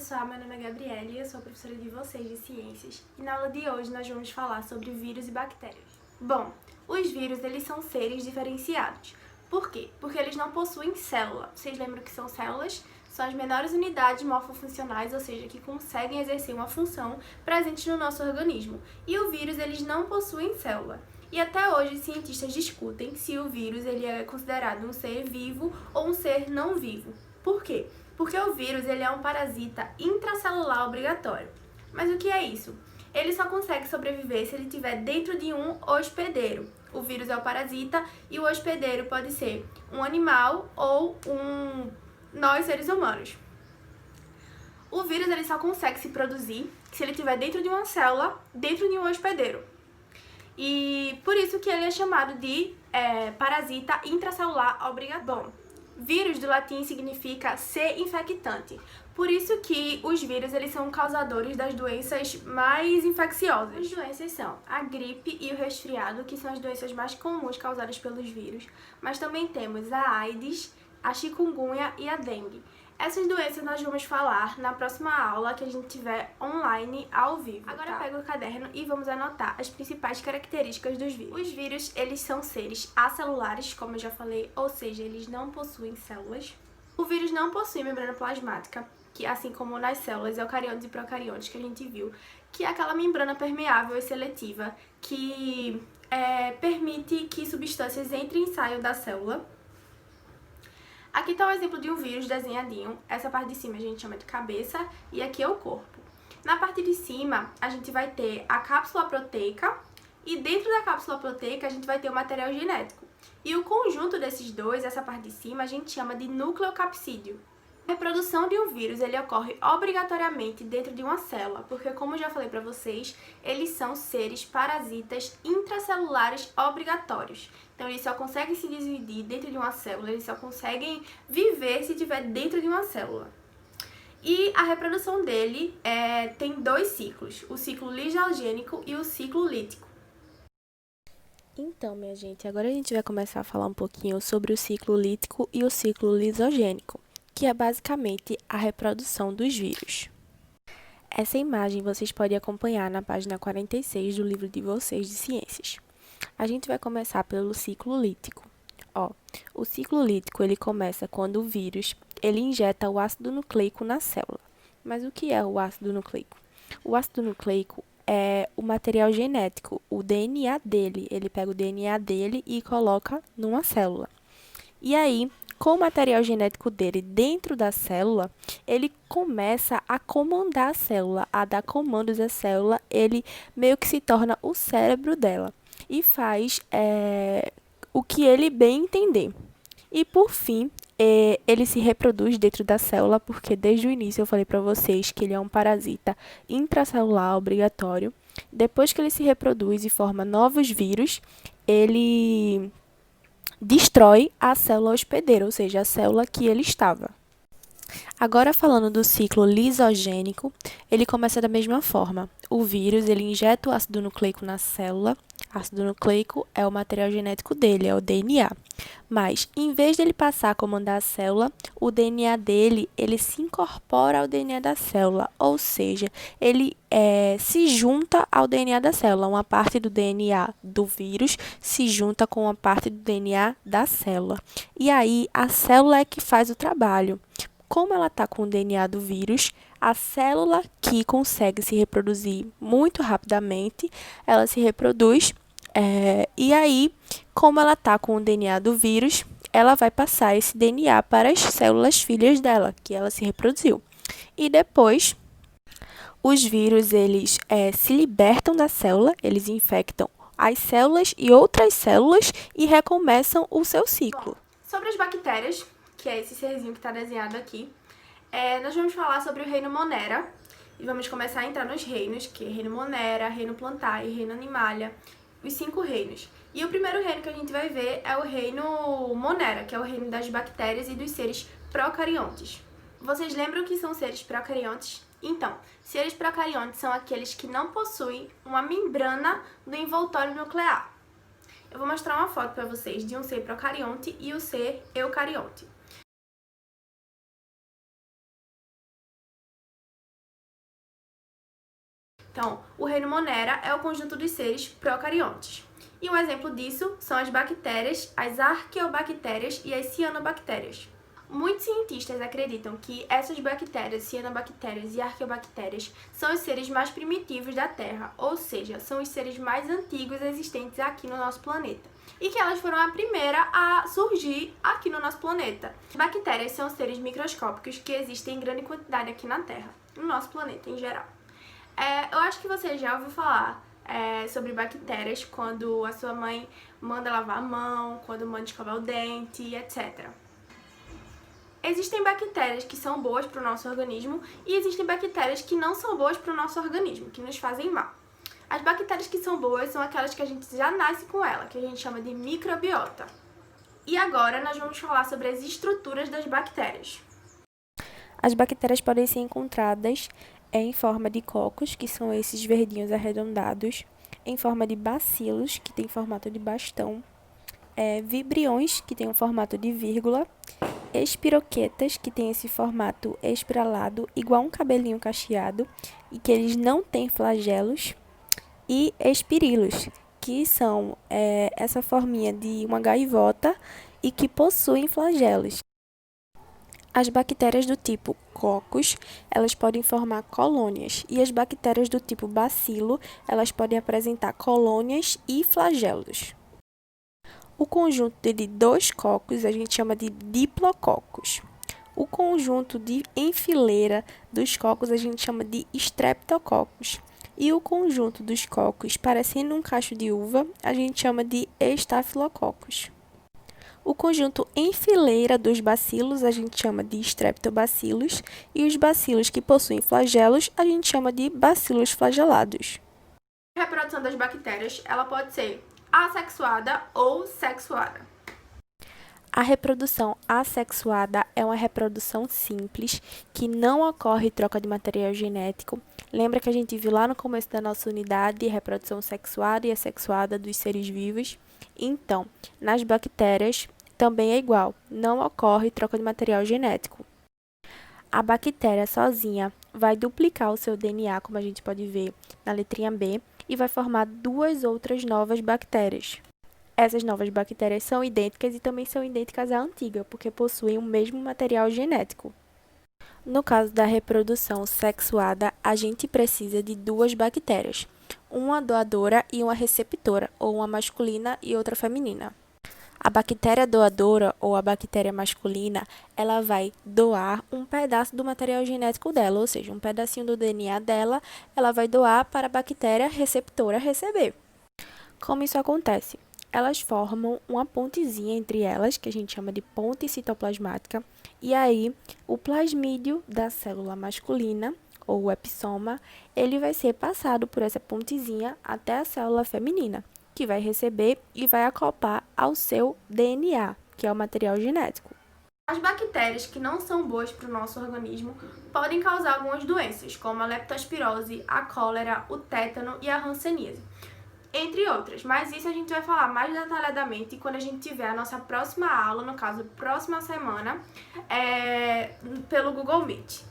pessoal, meu nome é Gabriela e eu sou a professora de vocês de ciências. E na aula de hoje nós vamos falar sobre vírus e bactérias. Bom, os vírus eles são seres diferenciados. Por quê? Porque eles não possuem célula. Vocês lembram que são células? São as menores unidades morfofuncionais, ou seja, que conseguem exercer uma função presente no nosso organismo. E o vírus eles não possuem célula. E até hoje cientistas discutem se o vírus ele é considerado um ser vivo ou um ser não vivo. Por quê? Porque o vírus ele é um parasita intracelular obrigatório. Mas o que é isso? Ele só consegue sobreviver se ele estiver dentro de um hospedeiro. O vírus é o parasita e o hospedeiro pode ser um animal ou nós seres humanos. O vírus ele só consegue se produzir se ele estiver dentro de uma célula, dentro de um hospedeiro. E por isso que ele é chamado de parasita intracelular obrigatório. Bom, vírus do latim significa ser infectante. Por isso que os vírus eles são causadores das doenças mais infecciosas. As doenças são a gripe e o resfriado, que são as doenças mais comuns causadas pelos vírus. Mas também temos a AIDS, a chikungunya e a dengue. Essas doenças nós vamos falar na próxima aula que a gente tiver online ao vivo. Agora pega o caderno e vamos anotar as principais características dos vírus. Os vírus, eles são seres acelulares, como eu já falei, ou seja, eles não possuem células. O vírus não possui membrana plasmática, que assim como nas células eucariontes e procariontes que a gente viu, que é aquela membrana permeável e seletiva que permite que substâncias entrem e saiam da célula. Aqui está um exemplo de um vírus desenhadinho. Essa parte de cima a gente chama de cabeça e aqui é o corpo. Na parte de cima, a gente vai ter a cápsula proteica e dentro da cápsula proteica a gente vai ter o material genético. E o conjunto desses dois, essa parte de cima, a gente chama de nucleocapsídeo. A reprodução de um vírus ele ocorre obrigatoriamente dentro de uma célula, porque como eu já falei para vocês, eles são seres parasitas intracelulares obrigatórios. Então eles só conseguem se dividir dentro de uma célula, eles só conseguem viver se estiver dentro de uma célula. E a reprodução dele tem dois ciclos, o ciclo lisogênico e o ciclo lítico. Então, minha gente, agora a gente vai começar a falar um pouquinho sobre o ciclo lítico e o ciclo lisogênico, que é basicamente a reprodução dos vírus. Essa imagem vocês podem acompanhar na página 46 do livro de vocês de ciências. A gente vai começar pelo ciclo lítico. O ciclo lítico ele começa quando o vírus ele injeta o ácido nucleico na célula. Mas o que é o ácido nucleico? O ácido nucleico é o material genético, o DNA dele. Ele pega o DNA dele e coloca numa célula. E aí, com o material genético dele dentro da célula, ele começa a comandar a célula, a dar comandos à célula, ele meio que se torna o cérebro dela e faz o que ele bem entender. E por fim, ele se reproduz dentro da célula, porque desde o início eu falei para vocês que ele é um parasita intracelular obrigatório. Depois que ele se reproduz e forma novos vírus, ele destrói a célula hospedeira, ou seja, a célula que ele estava. Agora falando do ciclo lisogênico, ele começa da mesma forma. O vírus, ele injeta o ácido nucleico na célula. Ácido nucleico é o material genético dele, é o DNA. Mas, em vez dele passar a comandar a célula, o DNA dele, ele se incorpora ao DNA da célula, ou seja, ele se junta ao DNA da célula. Uma parte do DNA do vírus se junta com uma parte do DNA da célula. E aí, a célula é que faz o trabalho. Como ela está com o DNA do vírus, a célula que consegue se reproduzir muito rapidamente, ela se reproduz. E aí, como ela está com o DNA do vírus, ela vai passar esse DNA para as células filhas dela, que ela se reproduziu. E depois, os vírus eles se libertam da célula, eles infectam as células e outras células e recomeçam o seu ciclo. Sobre as bactérias, que é esse serzinho que está desenhado aqui, nós vamos falar sobre o reino Monera e vamos começar a entrar nos reinos, que é reino Monera, reino Plantae, reino Animalia, os 5 reinos. E o primeiro reino que a gente vai ver é o reino Monera, que é o reino das bactérias e dos seres procariontes. Vocês lembram que são seres procariontes? Então, seres procariontes são aqueles que não possuem uma membrana do envoltório nuclear. Eu vou mostrar uma foto para vocês de um ser procarionte e o ser eucarionte. Então, o reino Monera é o conjunto dos seres procariontes. E um exemplo disso são as bactérias, as arqueobactérias e as cianobactérias. Muitos cientistas acreditam que essas bactérias, cianobactérias e arqueobactérias, são os seres mais primitivos da Terra, ou seja, são os seres mais antigos existentes aqui no nosso planeta, e que elas foram a primeira a surgir aqui no nosso planeta. Bactérias são seres microscópicos que existem em grande quantidade aqui na Terra, no nosso planeta em geral. Eu acho que você já ouviu falar sobre bactérias quando a sua mãe manda lavar a mão, quando manda escovar o dente, etc. Existem bactérias que são boas para o nosso organismo e existem bactérias que não são boas para o nosso organismo, que nos fazem mal. As bactérias que são boas são aquelas que a gente já nasce com ela, que a gente chama de microbiota. E agora nós vamos falar sobre as estruturas das bactérias. As bactérias podem ser encontradas em forma de cocos, que são esses verdinhos arredondados, em forma de bacilos, que tem formato de bastão, vibriões, que tem um formato de vírgula, espiroquetas, que tem esse formato espiralado, igual um cabelinho cacheado, e que eles não têm flagelos, e espirilos, que são essa forminha de uma gaivota e que possuem flagelos. As bactérias do tipo Coccus, elas podem formar colônias, e as bactérias do tipo Bacilo, elas podem apresentar colônias e flagelos. O conjunto de 2 cocos a gente chama de diplococos. O conjunto em fileira dos cocos a gente chama de streptococos. E o conjunto dos cocos parecendo um cacho de uva a gente chama de estafilococos. O conjunto em fileira dos bacilos a gente chama de streptobacillus e os bacilos que possuem flagelos a gente chama de bacilos flagelados. A reprodução das bactérias ela pode ser assexuada ou sexuada. A reprodução assexuada é uma reprodução simples, que não ocorre troca de material genético. Lembra que a gente viu lá no começo da nossa unidade reprodução sexuada e assexuada dos seres vivos? Então, nas bactérias também é igual, não ocorre troca de material genético. A bactéria sozinha vai duplicar o seu DNA, como a gente pode ver na letrinha B, e vai formar 2 outras novas bactérias. Essas novas bactérias são idênticas e também são idênticas à antiga, porque possuem o mesmo material genético. No caso da reprodução sexuada, a gente precisa de 2 bactérias, uma doadora e uma receptora, ou uma masculina e outra feminina. A bactéria doadora, ou a bactéria masculina, ela vai doar um pedaço do material genético dela, ou seja, um pedacinho do DNA dela, ela vai doar para a bactéria receptora receber. Como isso acontece? Elas formam uma pontezinha entre elas, que a gente chama de ponte citoplasmática, e aí o plasmídio da célula masculina, ou o epissoma, ele vai ser passado por essa pontezinha até a célula feminina, que vai receber e vai acoplar ao seu DNA, que é o material genético. As bactérias que não são boas para o nosso organismo podem causar algumas doenças, como a leptospirose, a cólera, o tétano e a hanseníase, entre outras. Mas isso a gente vai falar mais detalhadamente quando a gente tiver a nossa próxima aula, no caso, próxima semana, pelo Google Meet.